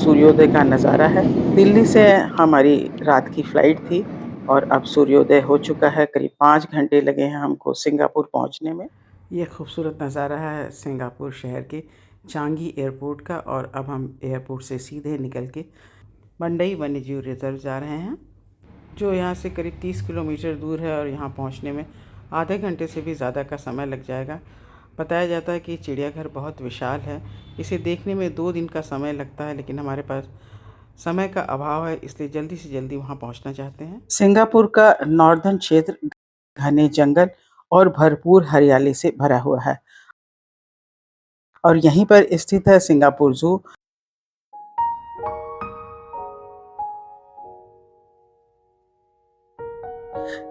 सूर्योदय का नज़ारा है। दिल्ली से हमारी रात की फ़्लाइट थी और अब सूर्योदय हो चुका है। करीब 5 घंटे लगे हैं हमको सिंगापुर पहुंचने में। ये खूबसूरत नज़ारा है सिंगापुर शहर के चांगी एयरपोर्ट का और अब हम एयरपोर्ट से सीधे निकल के मंडई वन्यजीव रिजर्व जा रहे हैं, जो यहाँ से करीब 30 किलोमीटर दूर है और यहाँ पहुँचने में आधे घंटे से भी ज़्यादा का समय लग जाएगा। बताया जाता है कि चिड़ियाघर बहुत विशाल है, इसे देखने में 2 दिन का समय लगता है, लेकिन हमारे पास समय का अभाव है, इसलिए जल्दी से जल्दी वहाँ पहुँचना चाहते हैं। सिंगापुर का नॉर्दर्न क्षेत्र घने जंगल और भरपूर हरियाली से भरा हुआ है और यहीं पर स्थित है सिंगापुर ज़ू,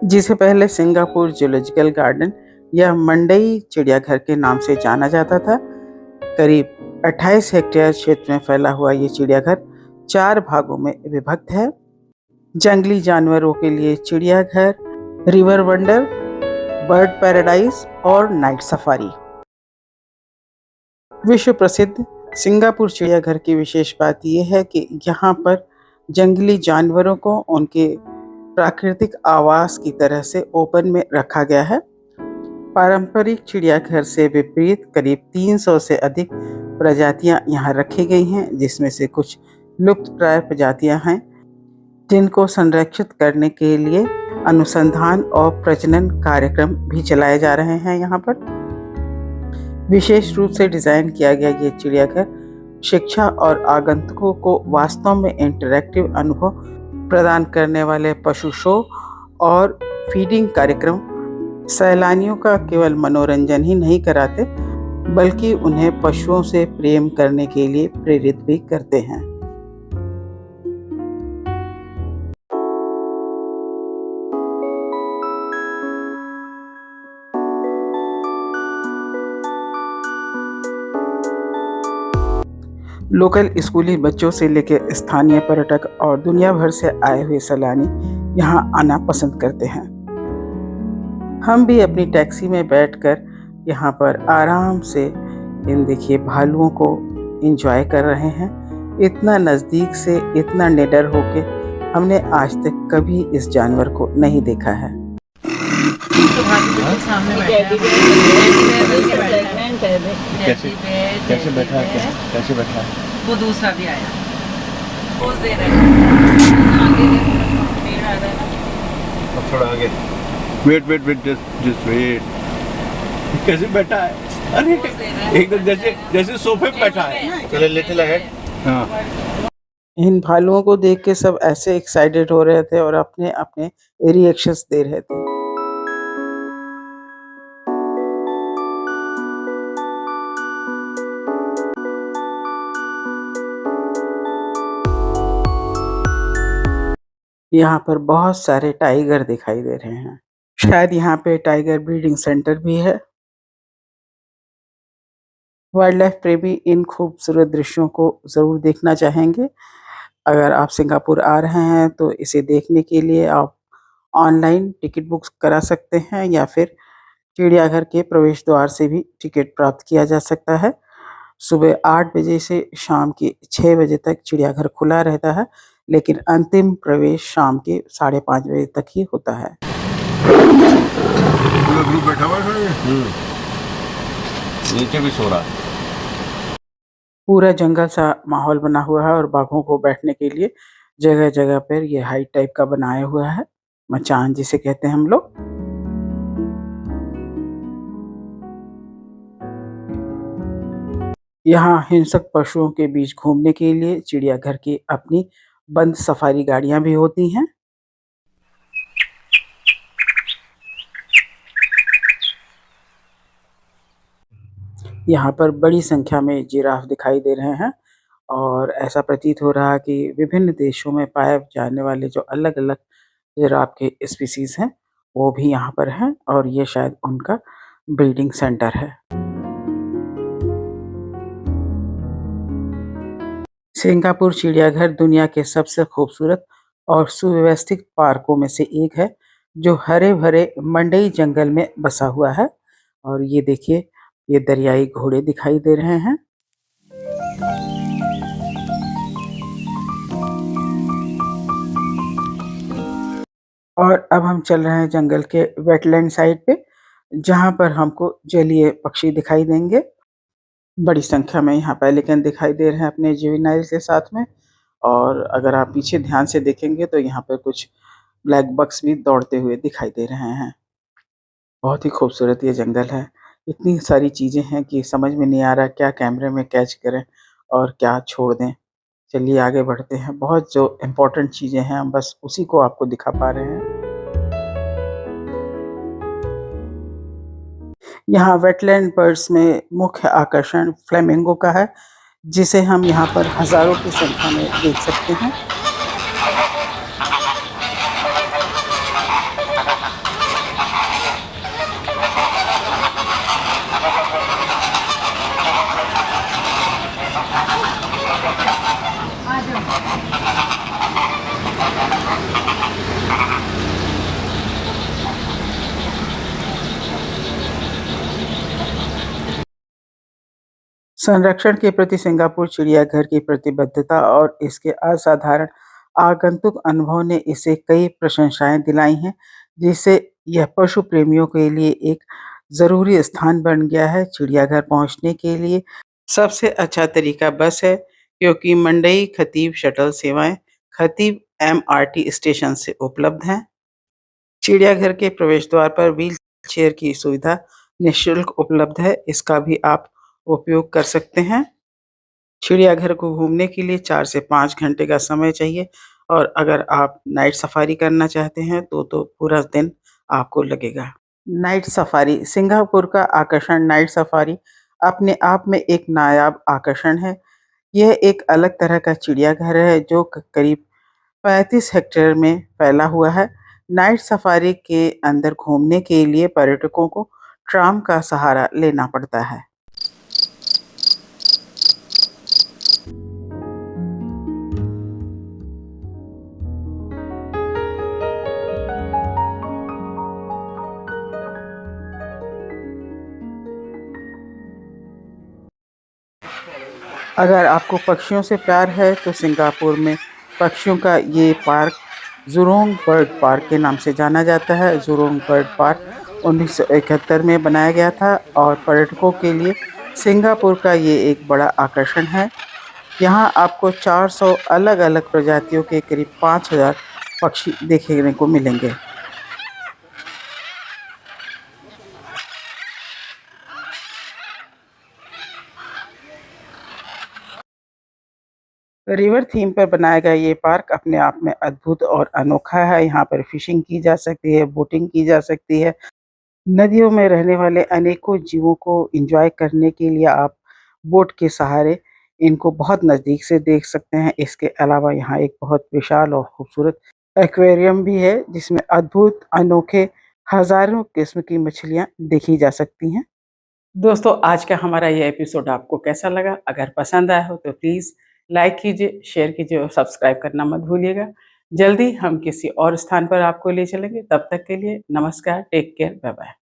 जिसे पहले सिंगापुर जूलॉजिकल गार्डन या मंडई चिड़ियाघर के नाम से जाना जाता था। करीब 28 हेक्टेयर क्षेत्र में फैला हुआ ये चिड़ियाघर 4 भागों में विभक्त है। जंगली जानवरों के लिए चिड़ियाघर, रिवर वंडर, बर्ड पैराडाइज और नाइट सफारी। विश्व प्रसिद्ध सिंगापुर चिड़ियाघर की विशेष बात यह है कि यहाँ पर जंगली जानवरों को उनके प्राकृतिक आवास की तरह से ओपन में रखा गया है। पारंपरिक चिड़ियाघर से विपरीत करीब 300 से अधिक प्रजातियां यहाँ रखी गई हैं, जिसमें से कुछ लुप्तप्राय प्रजातियां हैं जिनको संरक्षित करने के लिए अनुसंधान और प्रजनन कार्यक्रम भी चलाए जा रहे हैं। यहाँ पर विशेष रूप से डिज़ाइन किया गया ये चिड़ियाघर शिक्षा और आगंतुकों को वास्तव में इंटरैक्टिव अनुभव प्रदान करने वाले पशु शो और फीडिंग कार्यक्रम सैलानियों का केवल मनोरंजन ही नहीं कराते, बल्कि उन्हें पशुओं से प्रेम करने के लिए प्रेरित भी करते हैं। लोकल स्कूली बच्चों से लेकर स्थानीय पर्यटक और दुनिया भर से आए हुए सैलानी यहाँ आना पसंद करते हैं। हम भी अपनी टैक्सी में बैठकर यहाँ पर आराम से इन देखिए भालुओं को एंजॉय कर रहे हैं। इतना नज़दीक से, इतना निडर होके हमने आज तक कभी इस जानवर को नहीं देखा है। कैसे बैठा है? कैसे बैठा है? वो दूसरा भी आया, पोज दे रहे हैं। आगे पेड़ आ रहा है ना, अब थोड़ा आगे। Wait just wait. कैसे बैठा है? अरे एकदम जैसे सोफे पे बैठा है। चले ले चला है। हाँ। इन भालुओं को देख के सब ऐसे एक्साइटेड हो रहे थे और अपने अपने रिएक्शंस दे रहे थे। यहाँ पर बहुत सारे टाइगर दिखाई दे रहे हैं। शायद यहाँ पे टाइगर ब्रीडिंग सेंटर भी है। वाइल्ड लाइफ प्रेमी इन खूबसूरत दृश्यों को ज़रूर देखना चाहेंगे। अगर आप सिंगापुर आ रहे हैं तो इसे देखने के लिए आप ऑनलाइन टिकट बुक करा सकते हैं या फिर चिड़ियाघर के प्रवेश द्वार से भी टिकट प्राप्त किया जा सकता है। सुबह 8 बजे से शाम के 6 बजे तक चिड़ियाघर खुला रहता है, लेकिन अंतिम प्रवेश शाम के 5:30 बजे तक ही होता है। पूरा ग्रुप बैठा हुआ है। नीचे भी सो रहा है। पूरा जंगल सा माहौल बना हुआ है और बाघों को बैठने के लिए जगह जगह पर ये हाइट टाइप का बनाया हुआ है, मचान जिसे कहते हैं हम लोग। यहाँ हिंसक पशुओं के बीच घूमने के लिए चिड़ियाघर की अपनी बंद सफारी गाड़ियां भी होती हैं। यहाँ पर बड़ी संख्या में जिराफ दिखाई दे रहे हैं और ऐसा प्रतीत हो रहा है कि विभिन्न देशों में पाए जाने वाले जो अलग-अलग जिराफ के स्पीसीज हैं, वो भी यहाँ पर हैं और ये शायद उनका ब्रीडिंग सेंटर है। सिंगापुर चिड़ियाघर दुनिया के सबसे खूबसूरत और सुव्यवस्थित पार्कों में से एक है, जो हरे भरे मंडई जंगल में बसा हुआ है। और ये देखिए, ये दरियाई घोड़े दिखाई दे रहे हैं। और अब हम चल रहे हैं जंगल के वेटलैंड साइड पे, जहाँ पर हमको जलीय पक्षी दिखाई देंगे। बड़ी संख्या में यहाँ पेलिकन दिखाई दे रहे हैं अपने जुवेनाइल के साथ में। और अगर आप पीछे ध्यान से देखेंगे तो यहाँ पर कुछ ब्लैक बक्स भी दौड़ते हुए दिखाई दे रहे हैं। बहुत ही खूबसूरत ये जंगल है। इतनी सारी चीज़ें हैं कि समझ में नहीं आ रहा क्या कैमरे में कैच करें और क्या छोड़ दें। चलिए आगे बढ़ते हैं। बहुत जो इम्पोर्टेंट चीज़ें हैं हम बस उसी को आपको दिखा पा रहे हैं। यहाँ वेटलैंड बर्ड्स में मुख्य आकर्षण फ्लेमिंगो का है, जिसे हम यहाँ पर हज़ारों की संख्या में देख सकते हैं। संरक्षण के प्रति सिंगापुर चिड़ियाघर की प्रतिबद्धता और इसके असाधारण आगंतुक अनुभव ने इसे कई प्रशंसाएं दिलाई हैं, जिससे यह पशु प्रेमियों के लिए एक ज़रूरी स्थान बन गया है। चिड़ियाघर पहुंचने के लिए सबसे अच्छा तरीका बस है, क्योंकि मंडई खतीब शटल सेवाएं खतीब एमआरटी स्टेशन से उपलब्ध हैं। चिड़ियाघर के प्रवेश द्वार पर व्हील चेयर की सुविधा निःशुल्क उपलब्ध है, इसका भी आप उपयोग कर सकते हैं। चिड़ियाघर को घूमने के लिए 4 से 5 घंटे का समय चाहिए और अगर आप नाइट सफारी करना चाहते हैं तो पूरा दिन आपको लगेगा। नाइट सफारी सिंगापुर का आकर्षण नाइट सफारी अपने आप में एक नायाब आकर्षण है। यह एक अलग तरह का चिड़ियाघर है जो करीब 35 हेक्टेयर में फैला हुआ है। नाइट सफारी के अंदर घूमने के लिए पर्यटकों को ट्राम का सहारा लेना पड़ता है। अगर आपको पक्षियों से प्यार है तो सिंगापुर में पक्षियों का ये पार्क जुरोंग बर्ड पार्क के नाम से जाना जाता है। जुरोंग बर्ड पार्क 1971 में बनाया गया था और पर्यटकों के लिए सिंगापुर का ये एक बड़ा आकर्षण है। यहाँ आपको 400 अलग-अलग प्रजातियों के करीब 5000 पक्षी देखने को मिलेंगे। रिवर थीम पर बनाया गया ये पार्क अपने आप में अद्भुत और अनोखा है। यहाँ पर फिशिंग की जा सकती है, बोटिंग की जा सकती है। नदियों में रहने वाले अनेकों जीवों को एंजॉय करने के लिए आप बोट के सहारे इनको बहुत नज़दीक से देख सकते हैं। इसके अलावा यहाँ एक बहुत विशाल और खूबसूरत एक्वेरियम भी है, जिसमें अद्भुत, अनोखे हज़ारों किस्म की मछलियाँ देखी जा सकती हैं। दोस्तों, आज का हमारा ये एपिसोड आपको कैसा लगा? अगर पसंद आया हो तो प्लीज़ लाइक कीजिए, शेयर कीजिए और सब्सक्राइब करना मत भूलिएगा। जल्दी हम किसी और स्थान पर आपको ले चलेंगे। तब तक के लिए नमस्कार, टेक केयर, बाय बाय।